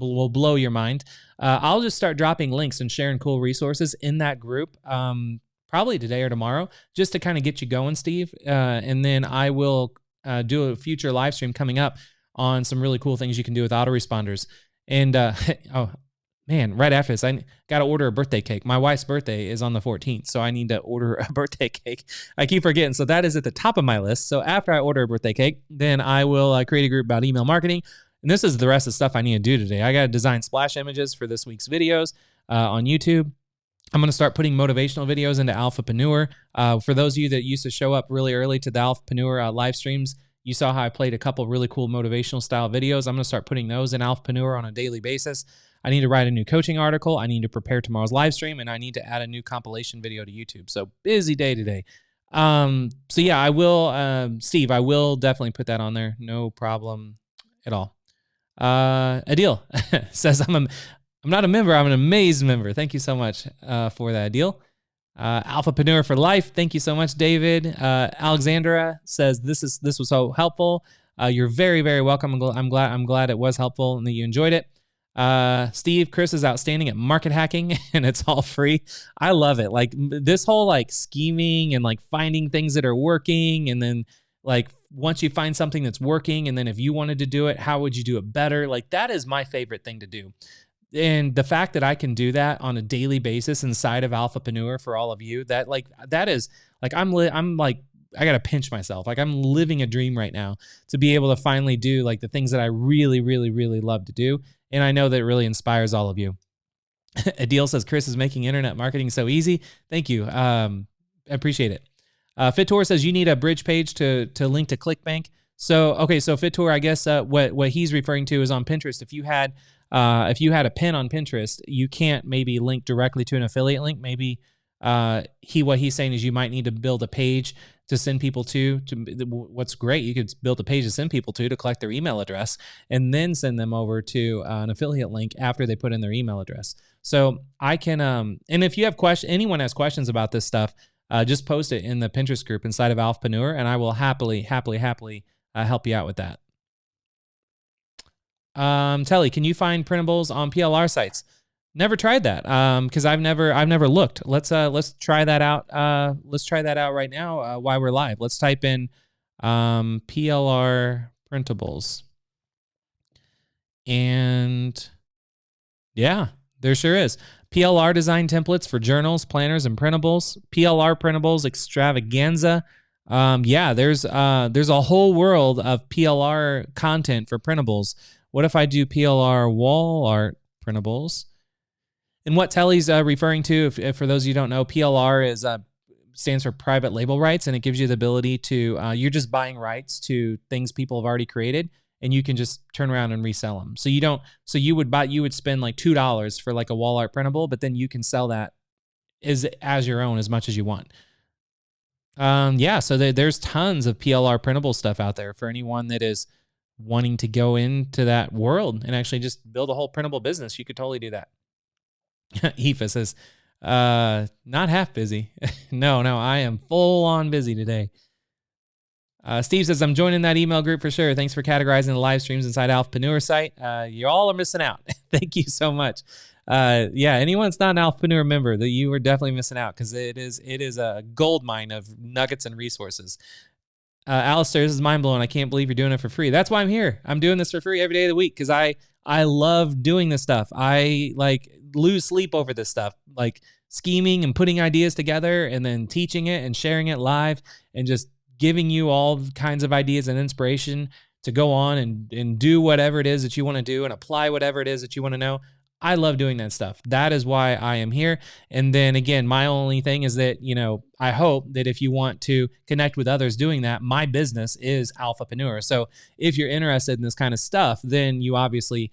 will blow your mind. I'll just start dropping links and sharing cool resources in that group probably today or tomorrow, just to kind of get you going, Steve. And then I will do a future live stream coming up on some really cool things you can do with autoresponders. And oh man, right after this, I got to order a birthday cake. My wife's birthday is on the 14th, so I need to order a birthday cake. I keep forgetting, so that is at the top of my list. So after I order a birthday cake, then I will create a group about email marketing. And this is the rest of the stuff I need to do today. I got to design splash images for this week's videos on YouTube. I'm going to start putting motivational videos into Alphapreneur. For those of you that used to show up really early to the Alphapreneur live streams, you saw how I played a couple really cool motivational style videos. I'm going to start putting those in Alphapreneur on a daily basis. I need to write a new coaching article. I need to prepare tomorrow's live stream, and I need to add a new compilation video to YouTube. So busy day today. So yeah, I will, Steve, I will definitely put that on there. No problem at all. Adil says, I'm not a member. I'm an amazed member. Thank you so much for that, Adil. Alphapreneur for life. Thank you so much, David. Alexandra says this was so helpful. You're very, very welcome. I'm glad it was helpful and that you enjoyed it. Steve, Chris is outstanding at market hacking and it's all free. I love it. Like this whole like scheming and like finding things that are working, and then like once you find something that's working, and then if you wanted to do it, how would you do it better? Like that is my favorite thing to do. And the fact that I can do that on a daily basis inside of Alphapreneur for all of you, that is like, I'm like, I got to pinch myself. Like I'm living a dream right now to be able to finally do like the things that I really, really, really love to do. And I know that it really inspires all of you. Adil says, Chris is making internet marketing so easy. Thank you. I appreciate it. Fitor says you need a bridge page to link to ClickBank. So, okay. So Fitor, I guess what he's referring to is on Pinterest. If you had a pin on Pinterest, you can't maybe link directly to an affiliate link. Maybe what he's saying is you might need to build a page to send people to what's great. You could build a page to send people to collect their email address and then send them over to an affiliate link after they put in their email address. So I can, and if you have anyone has questions about this stuff, just post it in the Pinterest group inside of Alphapreneur, and I will happily help you out with that. Telly, can you find printables on PLR sites? Never tried that because I've never looked. Let's try that out. Let's try that out right now while we're live. Let's type in PLR printables, and yeah, there sure is. PLR design templates for journals, planners, and printables. PLR printables extravaganza. Yeah, there's a whole world of PLR content for printables. What if I do PLR wall art printables? And what Telly's referring to, if for those of you who don't know, PLR is stands for private label rights, and it gives you the ability to you're just buying rights to things people have already created, and you can just turn around and resell them. So you would spend like $2 for like a wall art printable, but then you can sell that as your own as much as you want. Yeah, so there's tons of PLR printable stuff out there for anyone that is wanting to go into that world and actually just build a whole printable business. You could totally do that. Aoife says, not half busy. No, I am full on busy today. Steve says, I'm joining that email group for sure. Thanks for categorizing the live streams inside Alphapreneur site. You all are missing out. Thank you so much. Yeah, anyone that's not an Alphapreneur member, that you are definitely missing out, because it is a gold mine of nuggets and resources. Alistair, this is mind blowing. I can't believe you're doing it for free. That's why I'm here. I'm doing this for free every day of the week because I love doing this stuff. I like lose sleep over this stuff, like scheming and putting ideas together and then teaching it and sharing it live and just giving you all kinds of ideas and inspiration to go on and do whatever it is that you want to do and apply whatever it is that you want to know. I love doing that stuff. That is why I am here. And then again, my only thing is that, I hope that if you want to connect with others doing that, my business is Alphapreneur. So if you're interested in this kind of stuff, then you obviously,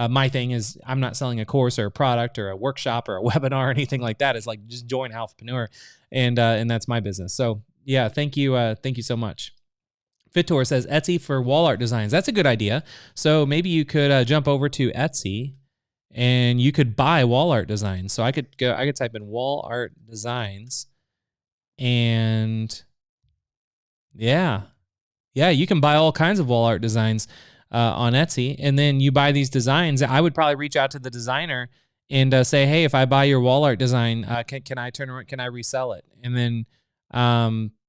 my thing is I'm not selling a course or a product or a workshop or a webinar or anything like that. It's like, just join Alphapreneur, and that's my business. So yeah, thank you. Thank you so much. Fitor says Etsy for wall art designs. That's a good idea. So maybe you could jump over to Etsy and you could buy wall art designs. So I could type in wall art designs, and yeah, you can buy all kinds of wall art designs on Etsy, and then you buy these designs. I would probably reach out to the designer and say, hey, if I buy your wall art design, can I resell it? And then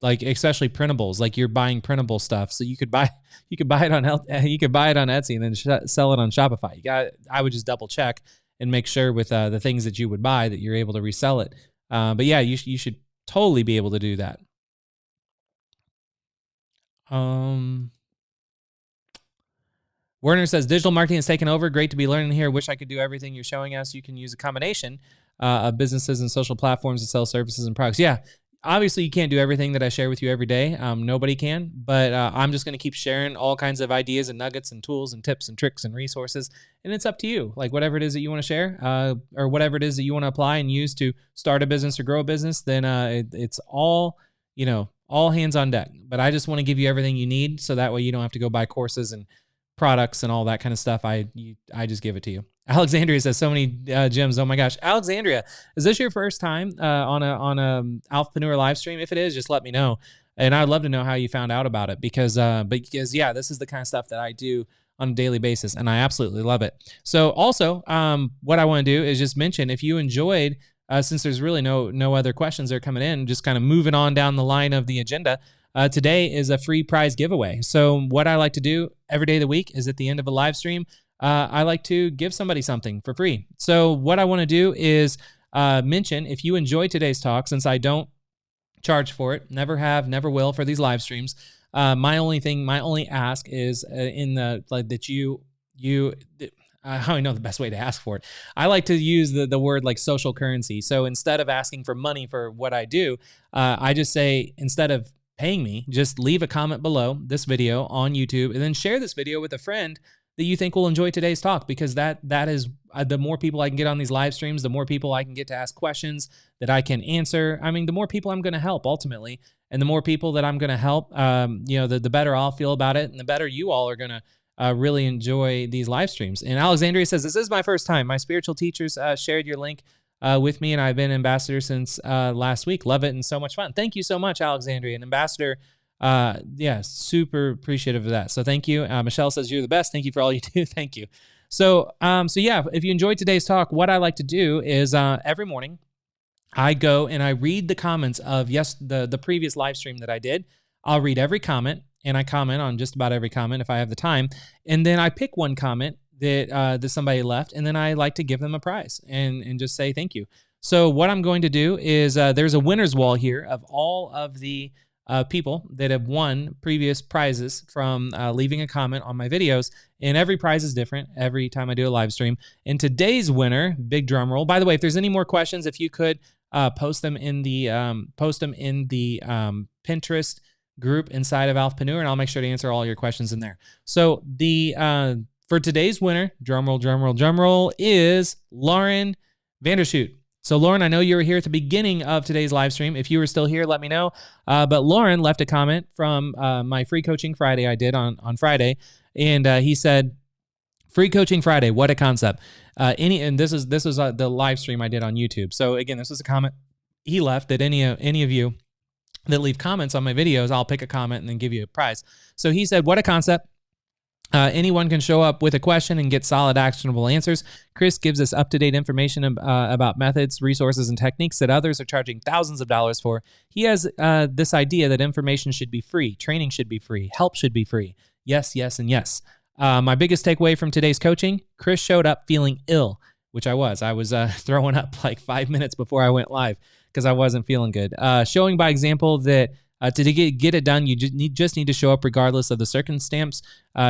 like especially printables, like you're buying printable stuff, so you could buy it on Etsy and then sell it on Shopify. I would just double check and make sure with the things that you would buy that you're able to resell it. But yeah, you should totally be able to do that. Werner says, digital marketing has taken over. Great to be learning here. Wish I could do everything you're showing us. You can use a combination of businesses and social platforms to sell services and products. Yeah, obviously you can't do everything that I share with you every day. Nobody can, but I'm just going to keep sharing all kinds of ideas and nuggets and tools and tips and tricks and resources. And it's up to you, like whatever it is that you want to share or whatever it is that you want to apply and use to start a business or grow a business, then it's all, all hands on deck. But I just want to give you everything you need, so that way you don't have to go buy courses and products and all that kind of stuff. I just give it to you. Alexandria says, so many gems. Oh my gosh. Alexandria, is this your first time on a Alphapreneur live stream? If it is, just let me know. And I'd love to know how you found out about it, because yeah, this is the kind of stuff that I do on a daily basis, and I absolutely love it. So also, what I want to do is just mention, if you enjoyed, since there's really no other questions that are coming in, just kind of moving on down the line of the agenda, today is a free prize giveaway. So what I like to do every day of the week is at the end of a live stream, I like to give somebody something for free. So what I want to do is mention, if you enjoyed today's talk, since I don't charge for it, never have, never will for these live streams, my only ask is that you how I know the best way to ask for it. I like to use the word like social currency. So instead of asking for money for what I do, I just say, instead of paying me, just leave a comment below this video on YouTube and then share this video with a friend that you think will enjoy today's talk, because that is the more people I can get on these live streams, the more people I can get to ask questions that I can answer. I mean, the more people I'm going to help ultimately, and the more people that I'm going to help, the better I'll feel about it, and the better you all are going to really enjoy these live streams. And Alexandria says, this is my first time. My spiritual teachers shared your link with me, and I've been ambassador since last week. Love it and so much fun. Thank you so much, Alexandria. And ambassador, super appreciative of that. So thank you. Michelle says, you're the best. Thank you for all you do. Thank you. So yeah, if you enjoyed today's talk, what I like to do is every morning I go and I read the comments of the previous live stream that I did. I'll read every comment, and I comment on just about every comment if I have the time. And then I pick one comment that somebody left, and then I like to give them a prize and just say thank you. So what I'm going to do is there's a winner's wall here of all of the people that have won previous prizes from leaving a comment on my videos. And every prize is different every time I do a live stream. And today's winner, big drum roll. By the way, if there's any more questions, if you could post them in the Pinterest group inside of Alphapreneur, and I'll make sure to answer all your questions in there. So for today's winner, drum roll, is Lauren Vandershoot. So Lauren, I know you were here at the beginning of today's live stream. If you were still here, let me know. But Lauren left a comment from my free coaching Friday I did on Friday, and he said, "Free coaching Friday, what a concept!" And this was the live stream I did on YouTube. So again, this was a comment he left that any of you that leave comments on my videos, I'll pick a comment and then give you a prize. So he said, "What a concept. Anyone can show up with a question and get solid, actionable answers. Chris gives us up-to-date information about methods, resources, and techniques that others are charging thousands of dollars for. He has this idea that information should be free, training should be free, help should be free. Yes, yes, and yes. My biggest takeaway from today's coaching, Chris showed up feeling ill," which I was. I was throwing up like 5 minutes before I went live because I wasn't feeling good. Showing by example that to get it done, you just need to show up regardless of the circumstance.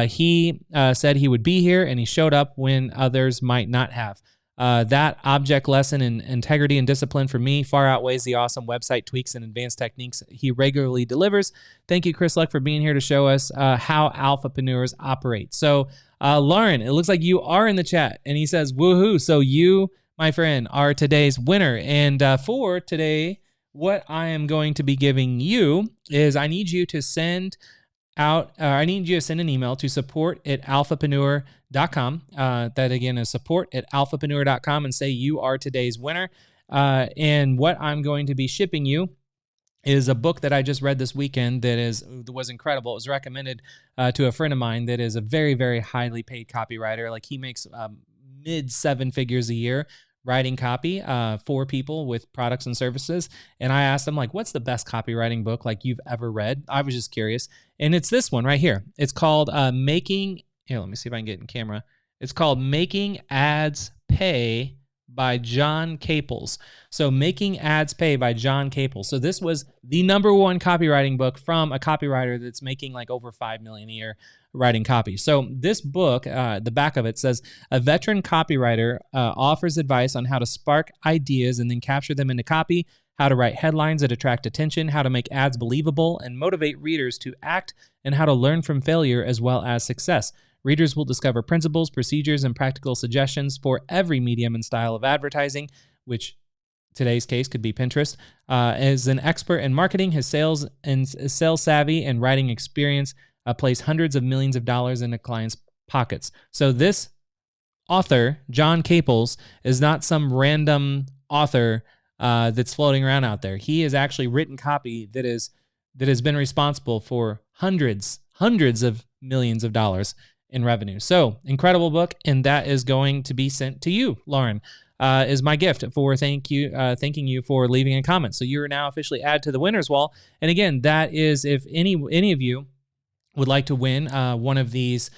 He said he would be here, and he showed up when others might not have. That object lesson in integrity and discipline for me far outweighs the awesome website tweaks and advanced techniques he regularly delivers. Thank you, Chris Luck, for being here to show us how Alphapreneurs operate. So, Lauren, it looks like you are in the chat, and he says, "Woohoo!" So you, my friend, are today's winner. And for today, what I am going to be giving you is I need you to send an email to support@alphapreneur.com. That again is support@alphapreneur.com, and say you are today's winner. And what I'm going to be shipping you is a book that I just read this weekend that was incredible. It was recommended to a friend of mine that is a very, very highly paid copywriter. Like he makes mid 7 figures a year writing copy for people with products and services. And I asked him, like, what's the best copywriting book like you've ever read? I was just curious. And it's this one right here. It's called here, let me see if I can get in camera. It's called Making Ads Pay by John Caples. So Making Ads Pay by John Caples. So this was the #1 copywriting book from a copywriter that's making like over $5 million a year writing copy. So this book, the back of it says, a veteran copywriter offers advice on how to spark ideas and then capture them into copy, how to write headlines that attract attention, how to make ads believable and motivate readers to act, and how to learn from failure as well as success. Readers will discover principles, procedures, and practical suggestions for every medium and style of advertising, which today's case could be Pinterest. As an expert in marketing, his sales savvy and writing experience place hundreds of millions of dollars into clients' pockets. So this author, John Caples, is not some random author that's floating around out there. He has actually written copy that has been responsible for hundreds of millions of dollars in revenue. So incredible book, and that is going to be sent to you, Lauren. Is my gift for thanking you for leaving a comment. So you are now officially added to the winners wall. And again, that is if any of you would like to win one of these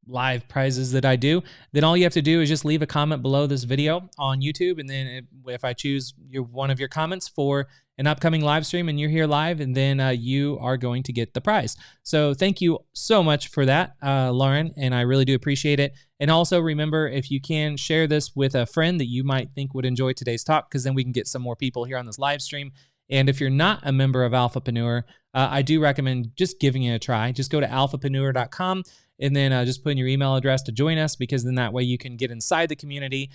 live prizes that I do, then all you have to do is just leave a comment below this video on YouTube, and then if I choose one of your comments for an upcoming live stream and you're here live, and then you are going to get the prize. So thank you so much for that, Lauren, and I really do appreciate it. And also remember, if you can, share this with a friend that you might think would enjoy today's talk, because then we can get some more people here on this live stream. And if you're not a member of Alphapreneur, I do recommend just giving it a try. Just go to alphapreneur.com and then just put in your email address to join us, because then that way you can get inside the community,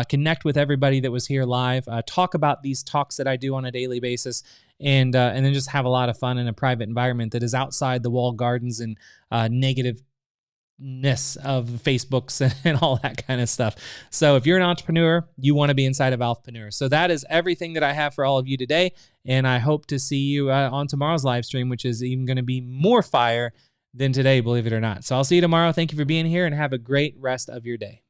connect with everybody that was here live, talk about these talks that I do on a daily basis, and then just have a lot of fun in a private environment that is outside the walled gardens and negativeness of Facebooks and all that kind of stuff. So if you're an entrepreneur, you want to be inside of Alphapreneur. So that is everything that I have for all of you today, and I hope to see you on tomorrow's live stream, which is even going to be more fire than today, believe it or not. So I'll see you tomorrow. Thank you for being here, and have a great rest of your day.